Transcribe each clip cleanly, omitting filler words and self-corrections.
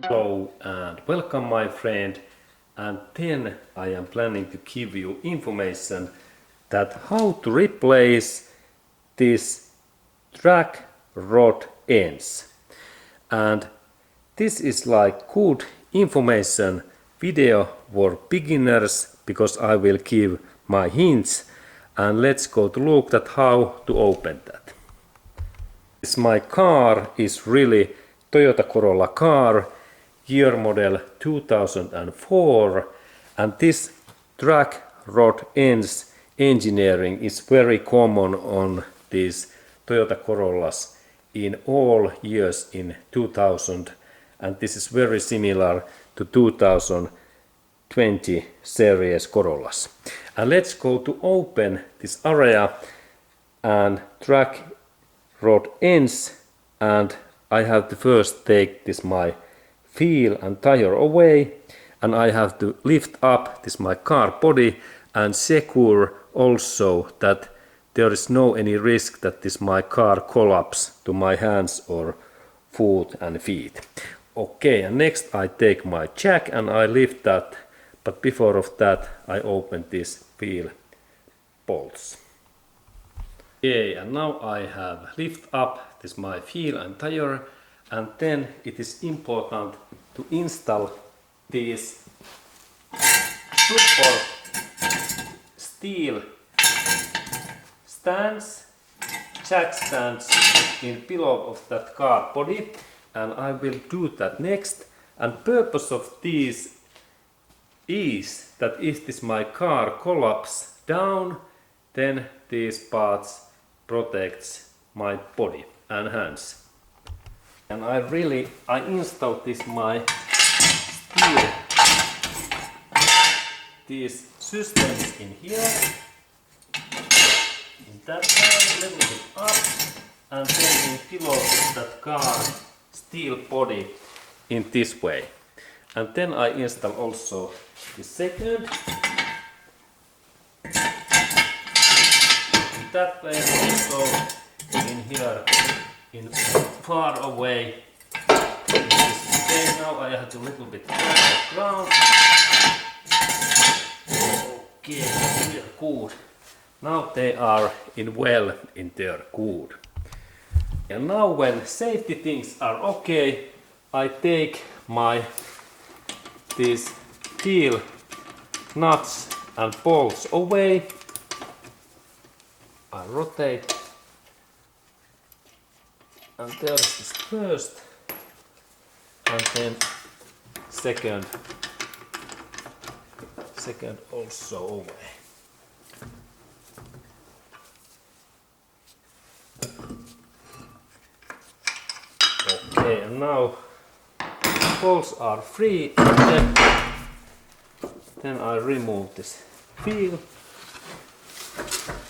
Hello and welcome my friend, and then I am planning to give you information that how to replace this track rod ends. And this is like good information video for beginners because I will give my hints, and let's go to look at how to open that. This my car is really Toyota Corolla car, year model 2004, and this track rod ends engineering is very common on these Toyota Corollas in all years in 2000, and this is very similar to 2020 series Corollas. And let's go to open this area and track rod ends, and I have to first take this my wheel and tire away, and I have to lift up this my car body and secure also that there is no any risk that this my car collapse to my hands or foot and feet. Okay, and next I take my jack and I lift that, but before of that I open this wheel bolts. Okay, and now I have lift up this my wheel and tire, and then it is important to install these support steel stands, jack stands in below of that car body, and I will do that next. And purpose of these is that if this my car collapse down, then these parts protects my body and hands. And I installed this my steel, these systems in here, in that way, a little bit up, and then in below that car steel body in this way. And then I install also the second. In that way also in here, in far away. Okay, now I have to little bit turn the ground. Okay, they are good. Now they are in well in there good. And now when safety things are okay, I take my these steel nuts and bolts away. I rotate, and there is this first, and then second also away. Okay, and now bolts are free, and then I remove this wheel,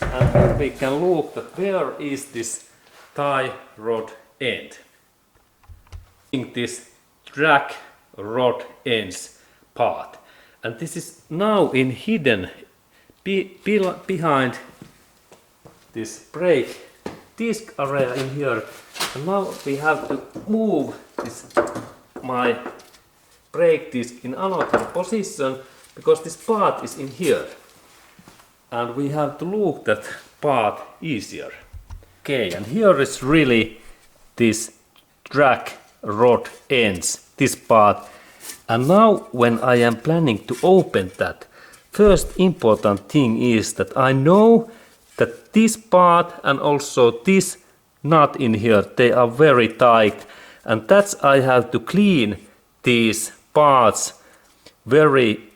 and then we can look at where is this tie rod end. In this track rod ends part, and this is now in hidden behind this brake disc area in here. And now we have to move this my brake disc in another position because this part is in here, and we have to look that part easier. Okay, and here is really this track rod ends, this part. And now when I am planning to open that, first important thing is that I know that this part and also this nut in here, they are very tight, and that's I have to clean these parts very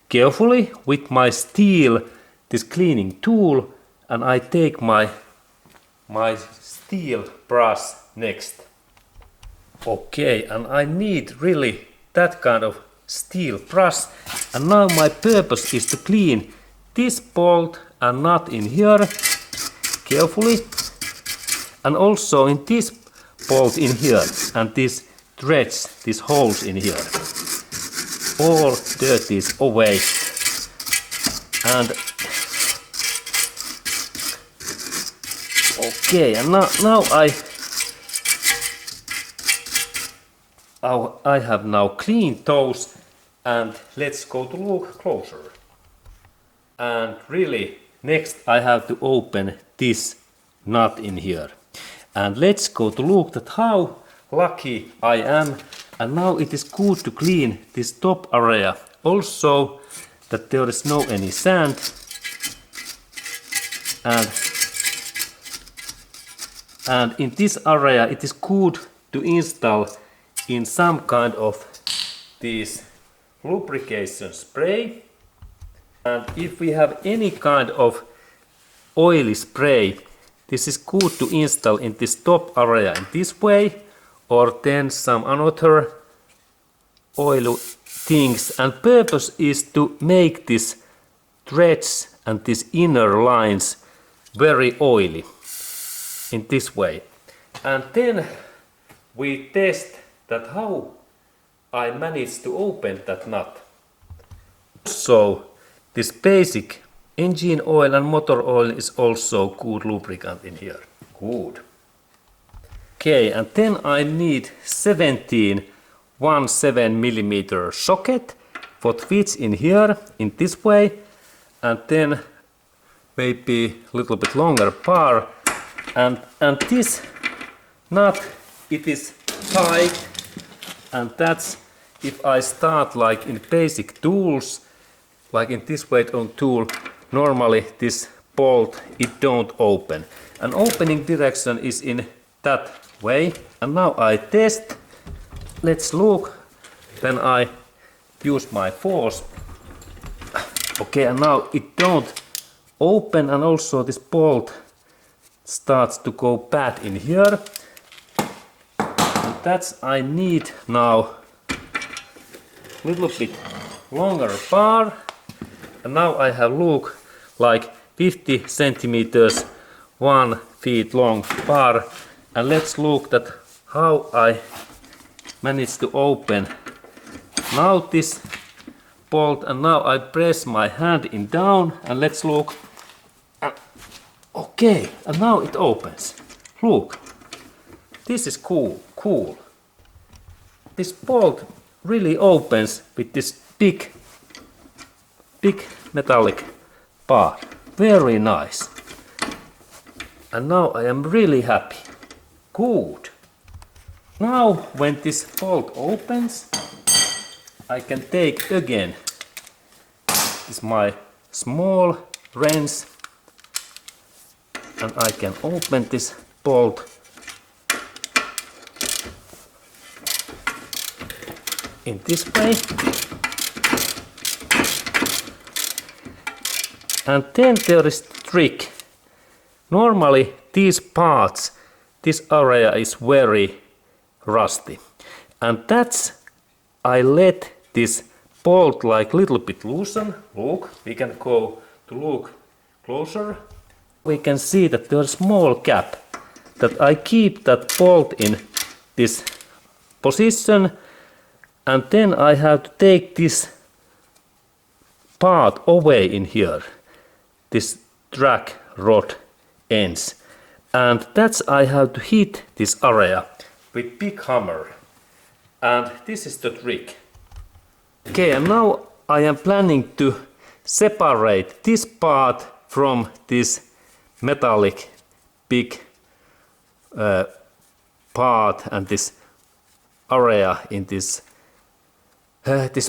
carefully with my steel, this cleaning tool, and I take my steel brush next. Okay, and I need really that kind of steel brush, and now my purpose is to clean this bolt and nut in here carefully, and also in this bolt in here, and this threads, these holes in here. All dirt is away, and Okay, and now I have now cleaned those, and let's go to look closer. And really, next I have to open this nut in here. And let's go to look at how lucky I am. And now it is good to clean this top area. Also that there is no any sand. And in this area it is good to install in some kind of this lubrication spray. And if we have any kind of oily spray, this is good to install in this top area in this way, or then some another oil things. And purpose is to make this threads and these inner lines very oily in this way. And then we test that how I managed to open that nut. So this basic engine oil and motor oil is also good lubricant in here. Good. Okay, and then I need 17 1/7mm socket for fits in here in this way, and then maybe a little bit longer bar, and this nut, it is tight, and that's if I start like in basic tools, like in this way on tool, normally this bolt it don't open, and opening direction is in that way. And now I test. Let's look. Then I use my force. Okay, and now it don't open, and also this bolt starts to go bad in here. And that's I need now little bit longer bar. And now I have look like 50 centimeters 1 feet long bar. And let's look at how I managed to open now this bolt. And now I press my hand in down, and let's look. Okay, and now it opens. Look, this is cool. This bolt really opens with this big metallic bar. Very nice. And now I am really happy. Good. Now when this bolt opens, I can take again this my small wrench, and I can open this bolt in this way. And then there is the trick. Normally these parts, this area is very rusty, and that's I let this bolt like little bit loosen. Look, we can go to look closer. We can see that there's a small gap, that I keep that bolt in this position, and then I have to take this part away in here, this drag rod ends, and that's I have to hit this area with big hammer, and this is the trick. Okay, and now I am planning to separate this part from this metallic big part and this area in this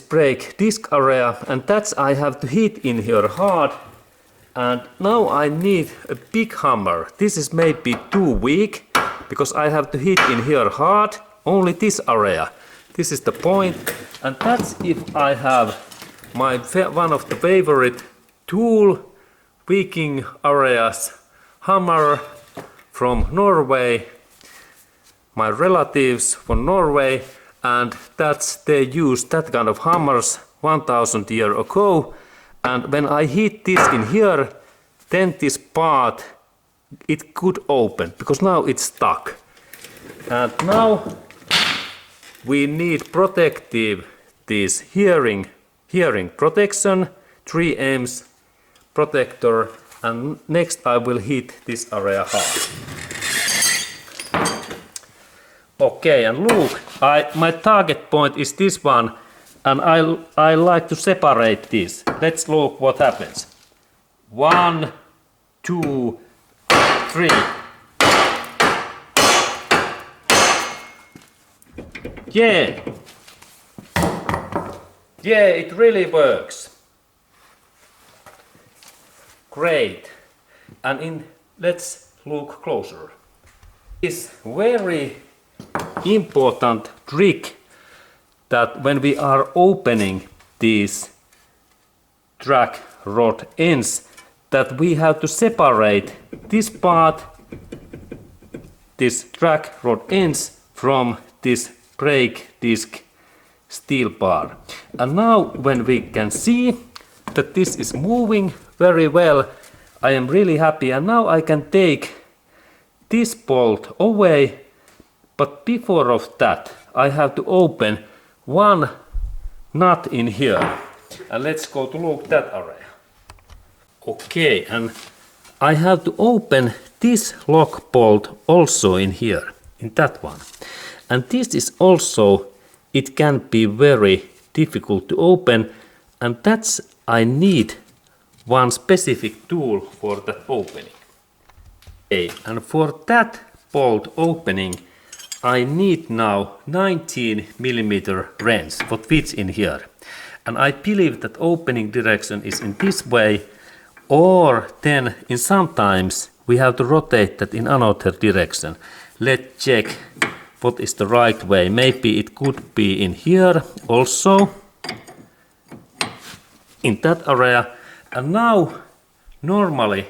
brake disc area, and that's I have to hit in here hard. And now I need a big hammer. This is maybe too weak, because I have to hit in here hard, only this area. This is the point, and that's if I have my one of the favorite tool, Viking areas hammer from Norway, my relatives from Norway, and that's they used that kind of hammers 1000 years ago. And when I hit this in here, then this part it could open, because now it's stuck. And now we need protective this hearing protection, 3M's protector, and next I will hit this area hard. Okay, and look, my target point is this one, and I like to separate this. Let's look what happens. 1, 2, 3. Yeah, it really works. Great. And let's look closer. This very important trick that when we are opening these drag rod ends, that we have to separate this part, this drag rod ends, from this brake disc steel bar. And now when we can see that this is moving very well, I am really happy, and now I can take this bolt away. But before of that, I have to open one nut in here, and let's go to look that area. Okay, and I have to open this lock bolt also in here, in that one. And this is also, it can be very difficult to open, and that's I need one specific tool for that opening. Okay, and for that bolt opening, I need now 19mm wrench, what fits in here. And I believe that opening direction is in this way, or then in sometimes we have to rotate that in another direction. Let's check what is the right way. Maybe it could be in here also, in that area. And now normally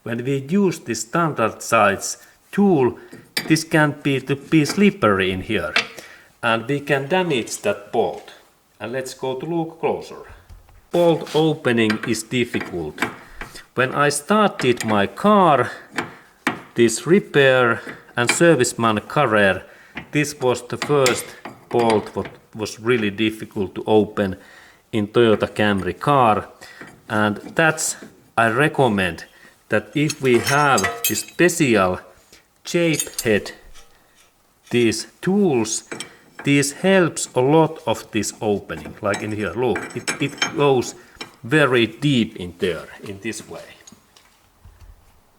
when we use this standard size tool, this can be slippery in here, and we can damage that bolt. And let's go to look closer. Bolt opening is difficult. When I started my car, this repair and serviceman career, this was the first bolt what was really difficult to open in Toyota Camry car, and that's I recommend that if we have this special shape head, these tools, this helps a lot of this opening. Like in here, look, it goes very deep in there, in this way.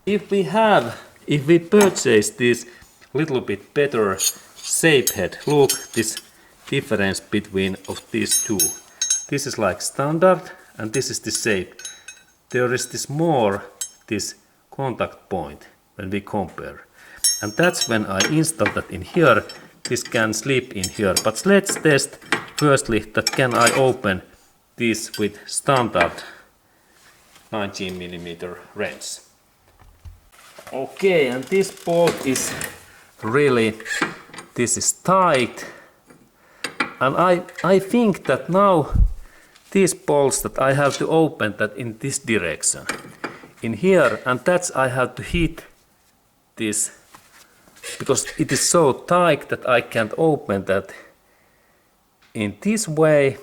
If we purchase this little bit better shape head, look this difference between of these two. This is like standard, and this is the shape. There is this contact point when we compare. And that's when I install that in here. This can slip in here. But let's test firstly that can I open this with standard 19mm wrench. Okay, and this bolt is really, this is tight. And I think that now these bolts that I have to open that in this direction. In here, and that's I have to hit this, because it is so tight that I can't open that in this way,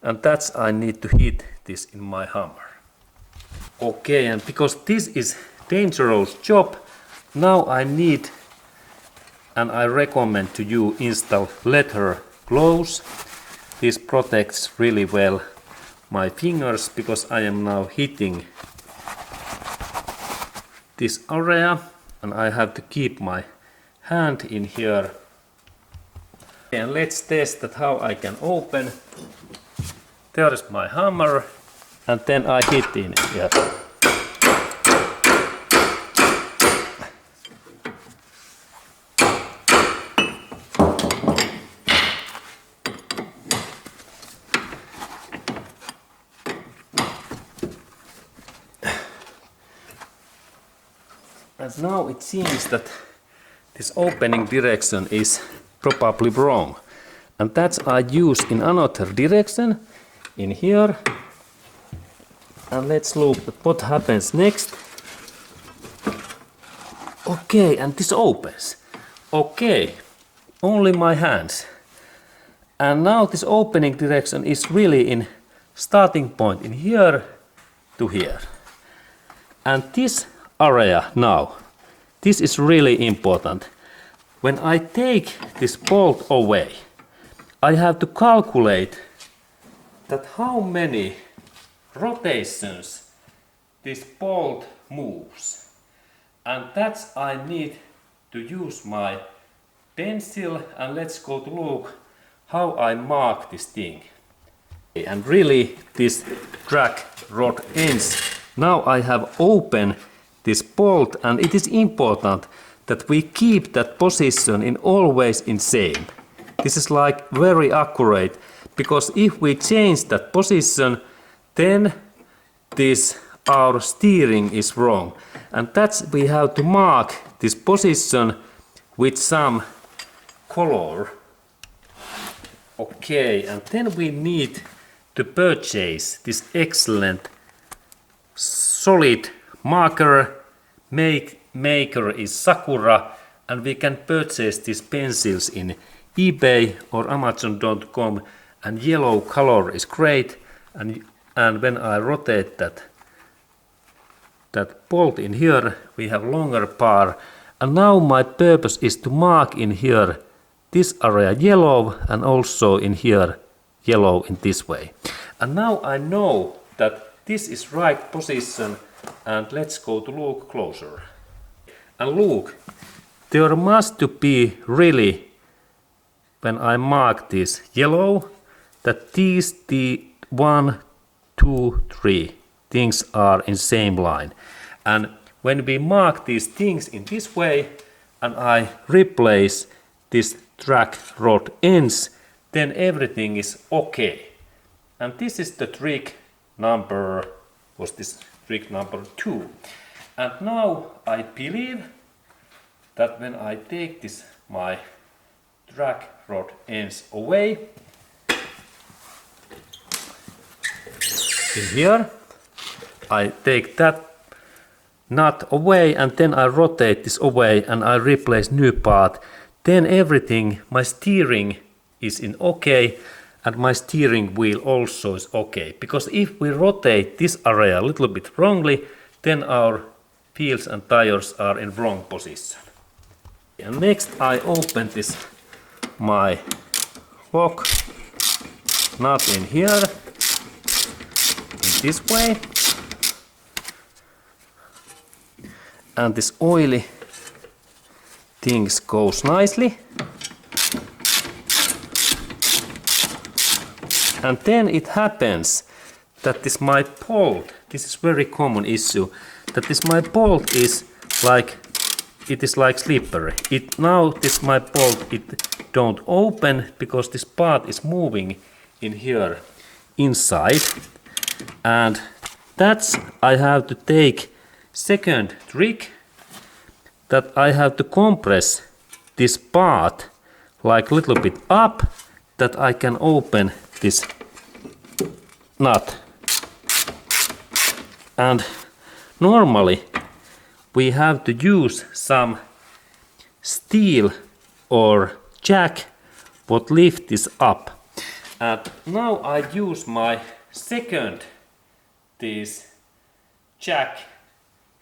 and that's I need to hit this in my hammer. Okay, and because this is dangerous job, now I need, and I recommend to you install leather gloves. This protects really well my fingers, because I am now hitting this area, and I have to keep my hand in here. And let's test that how I can open. There is my hammer, and then I hit in here. And now it seems that this opening direction is probably wrong. And that's I use in another direction, in here. And let's look at what happens next. Okay, and this opens. Okay, only my hands. And now this opening direction is really in starting point in here to here. And this area now, this is really important. When I take this bolt away, I have to calculate that how many rotations this bolt moves. And that's I need to use my pencil, and let's go to look how I mark this thing. And really this drag rod ends. Now I have opened this bolt, and it is important that we keep that position in always in same. This is like very accurate, because if we change that position, then our steering is wrong. And that's we have to mark this position with some color. Okay, and then we need to purchase this excellent solid marker. Maker is Sakura, and we can purchase these pencils in eBay or Amazon.com, and yellow color is great. And when I rotate that bolt in here, we have longer bar. And now my purpose is to mark in here this area yellow, and also in here yellow in this way. And now I know that this is right position, and let's go to look closer. And look, there must to be really, when I mark this yellow, that the 1, 2, 3 things are in same line. And when we mark these things in this way, and I replace this drag rod ends, then everything is okay. And this is the trick number, trick number 2. And now I believe that when I take this my drag rod ends away, in here I take that nut away, and then I rotate this away, and I replace new part. Then everything, my steering is in okay, and my steering wheel also is okay. Because if we rotate this area a little bit wrongly, then our wheels and tires are in wrong position. And next I open this my lock nut in here, in this way. And this oily things goes nicely. And then it happens that this my bolt, this is very common issue, that this my bolt is like, it is like slippery. Now this my bolt, it don't open because this part is moving in here inside. And that's I have to take second trick, that I have to compress this part like a little bit up, that I can open this nut. And normally we have to use some steel or jack what lift this up. And now I use my second this jack,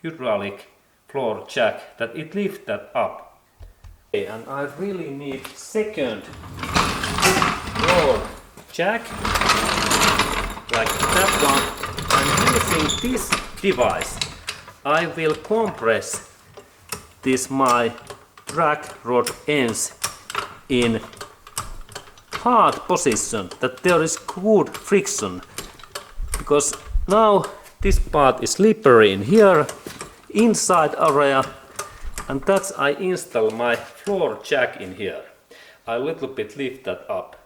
hydraulic floor jack, that it lifts that up. Okay, and I really need second floor jack, like that one. And using this device, I will compress this my drag rod ends in hard position, that there is good friction, because now this part is slippery in here inside area, and that's I install my floor jack in here. I little bit lift that up.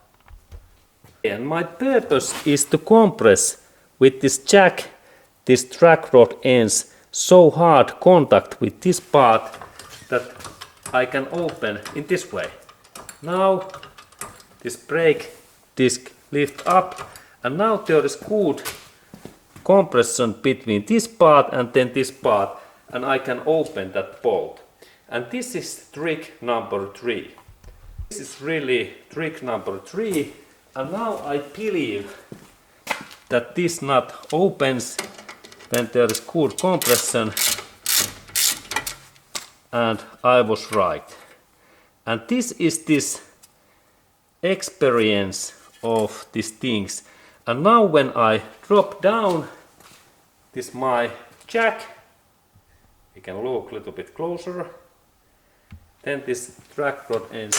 And my purpose is to compress with this jack this drag rod ends so hard contact with this part that I can open in this way. Now this brake disc lift up, and now there is good compression between this part and then this part, and I can open that bolt. And this is trick number 3. This is really trick number 3, and now I believe that this nut opens when there is good compression, and I was right. And this is this experience of these things. And now when I drop down this my jack, we can look a little bit closer, then this drag rod end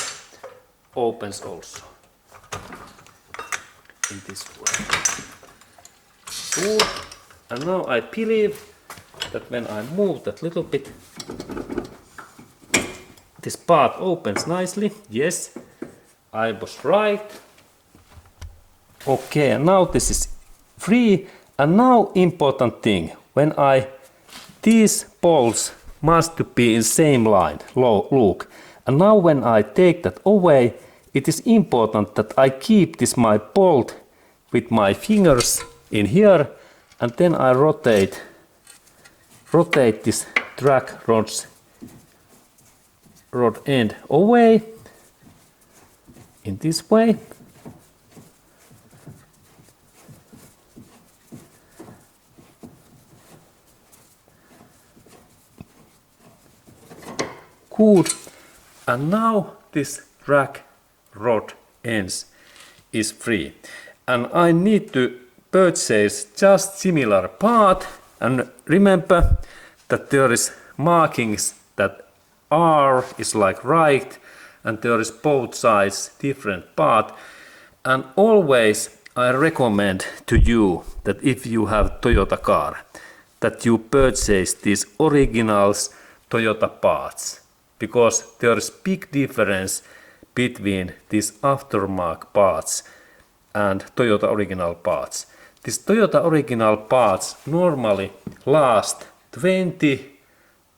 opens also in this way. Good. And now I believe that when I move that little bit, this part opens nicely. Yes, I was right. Okay, and now this is free. And now important thing, when these bolts must be in same line, look. And now when I take that away, it is important that I keep this my bolt with my fingers in here, and then I rotate this drag rod end away in this way. Good. And now this drag rod ends is free. And I need to purchase just similar part. And remember that there is markings that R is like right, and there is both sides different part. And always I recommend to you that if you have Toyota car, that you purchase these originals Toyota parts, because there is big difference between these aftermarket parts and Toyota original parts. These Toyota original parts normally last 20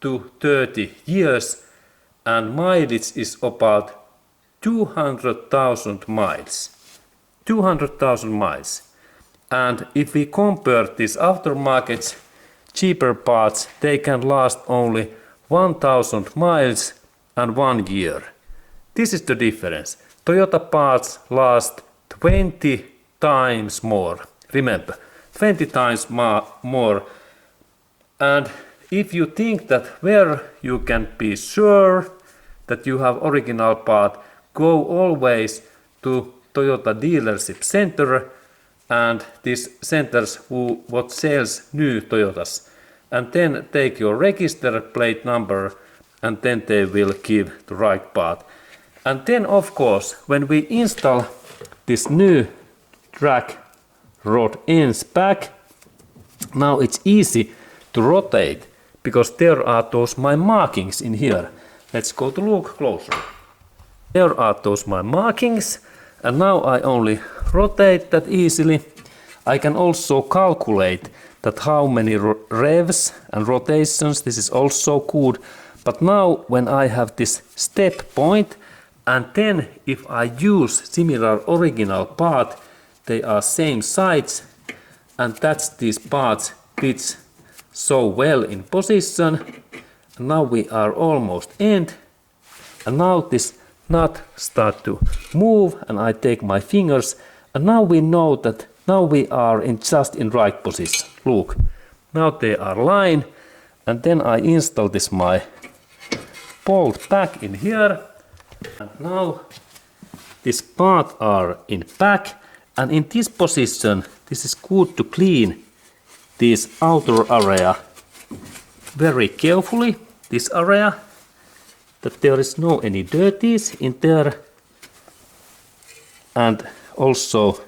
to 30 years, and mileage is about 200,000 miles. 200,000 miles. And if we compare these aftermarket cheaper parts, they can last only 1,000 miles and 1 year. This is the difference. Toyota parts last 20 times more. Remember, 20 times more. And if you think that where you can be sure that you have original part, go always to Toyota dealership center and these centers what sells new Toyotas. And then take your register plate number, and then they will give the right part. And then of course, when we install this new drag rod ends back, now it's easy to rotate because there are those my markings in here. Let's go to look closer. There are those my markings, and now I only rotate that easily. I can also calculate that how many revs and rotations, this is also good. But now when I have this step point, and then if I use similar original part, they are same size, and that's these parts fits so well in position. And now we are almost end, and now this nut start to move, and I take my fingers, and now we know that now we are just in right position. Look, now they are lined, and then I install this my bolt back in here, and now this part are in back, and in this position this is good to clean this outer area very carefully, this area, that there is no any dirties in there. And also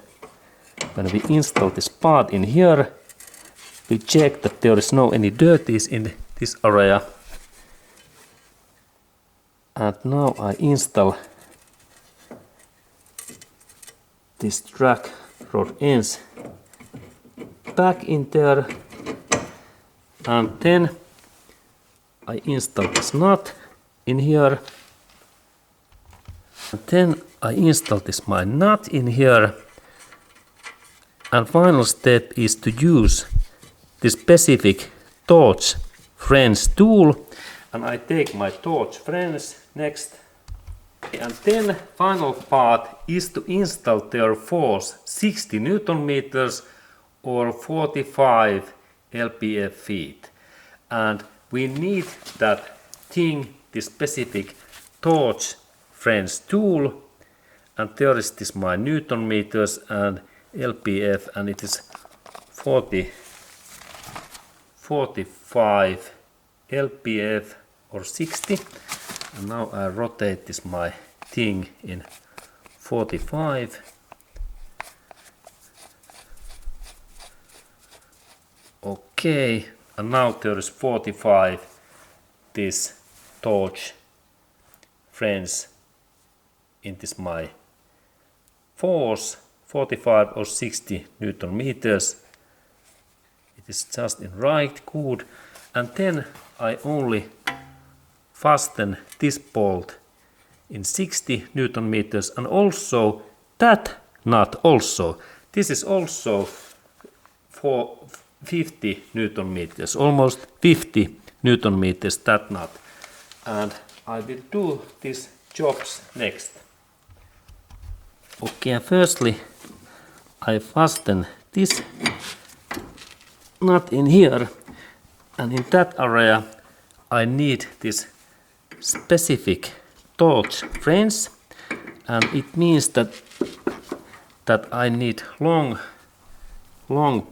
when we install this part in here, we check that there is no any dirties in this area. And now I install this drag rod ends back in there, and then I install this nut in here, and then I install this my nut in here, and final step is to use this specific torch French tool, and I take my torch French next. And then final part is to install their force 60 Newton meters or 45 lbf feet. And we need that thing, this specific torch French tool, and there is this my Newton meters and lbf, and it is 45 lbf or 60. And now I rotate this my thing in 45. Okay, and now there is 45 this torch French in this my force, 45 or 60 Newton meters. It is just in right, good. And then I only fasten this bolt in 60 Newton meters, and also that nut also. This is also for 50 Newton meters, almost 50 Newton meters, that nut. And I will do these jobs next. Okay, firstly I fasten this nut in here, and in that area I need this specific torch French, and it means that I need long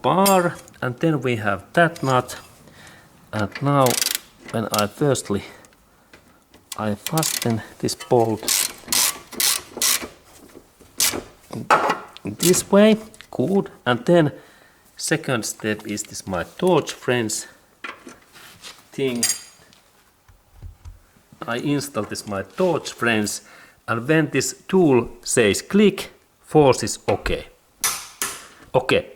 bar, and then we have that nut. And now when I firstly fasten this bolt in this way, good. And then second step is this my torch French thing. I install this my torch French, and when this tool says click, force is okay. Okay.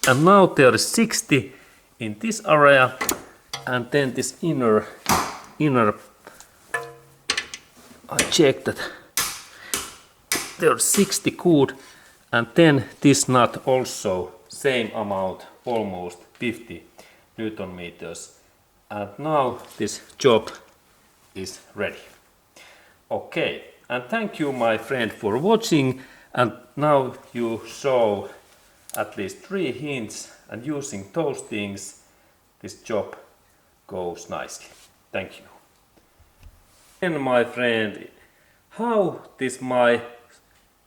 And now there is 60 in this area, and then this inner I check that there's 60, good. And then this nut also same amount, almost 50 Newton meters. And now this job is ready. Okay, and thank you my friend for watching, and now you saw at least 3 hints, and using those things this job goes nicely. Thank you. And my friend, how this my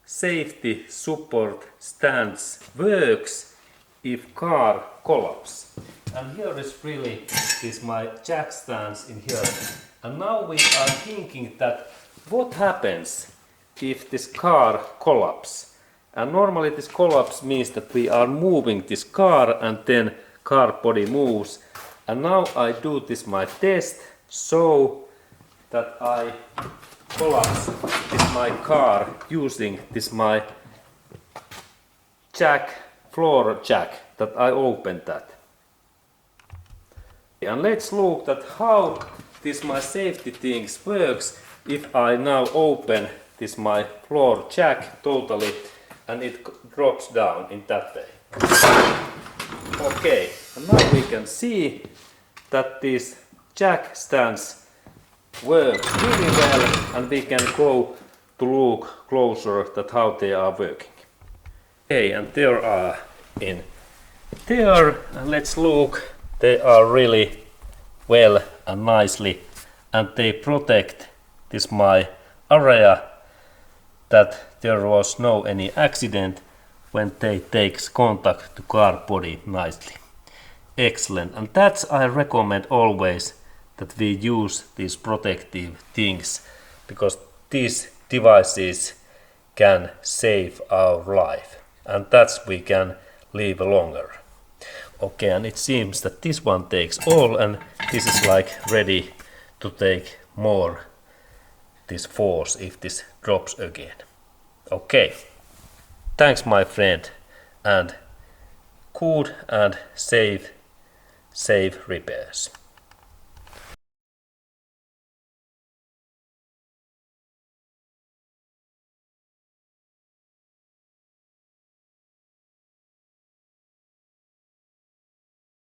safety support stands works if car collapse. And here is really this my jack stands in here. And now we are thinking that what happens if this car collapse. And normally this collapse means that we are moving this car, and then car body moves. And now I do this my test so that I collapse this my car using this my jack, floor jack, that I open that. And let's look at how this my safety things works if I now open this my floor jack totally, and it drops down in that way. Okay, and now we can see that these jack stands work really well, and we can go to look closer at how they are working. Okay, and there are in there, and let's look, they are really well and nicely, and they protect this my area, that there was no any accident when they takes contact to car body nicely. Excellent, and that's I recommend always that we use these protective things, because these devices can save our life, and that's we can live longer. Okay, and it seems that this one takes all, and this is like ready to take more this force if this drops again. Okay, thanks my friend, and good and safe repairs.